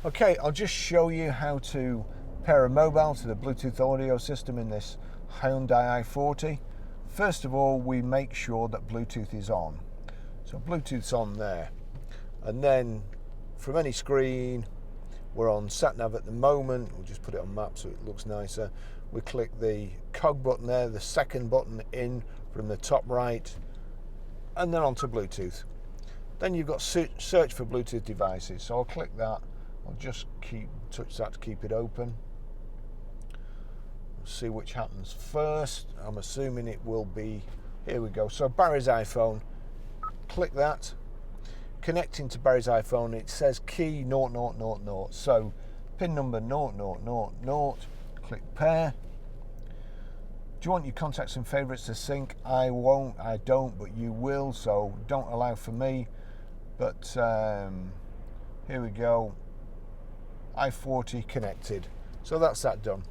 Okay, I'll just show you how to pair a mobile to the Bluetooth audio system in this Hyundai i40. First of all, we make sure that Bluetooth is on. So Bluetooth's on there. And then from any screen, we're on sat-nav at the moment. We'll just put it on map so it looks nicer. We click the cog button there, the second button in from the top right, and then onto Bluetooth. Then you've got search for Bluetooth devices. So I'll click that. I'll just touch that to keep it open. We'll see which happens first. I'm assuming it will be, here we go. So Barry's iPhone, click that. Connecting to Barry's iPhone, it says key 0000. So pin number 0000, click pair. Do you want your contacts and favorites to sync? I won't, I don't, but you will, so don't allow for me. But here we go. i40 connected. So that's that done.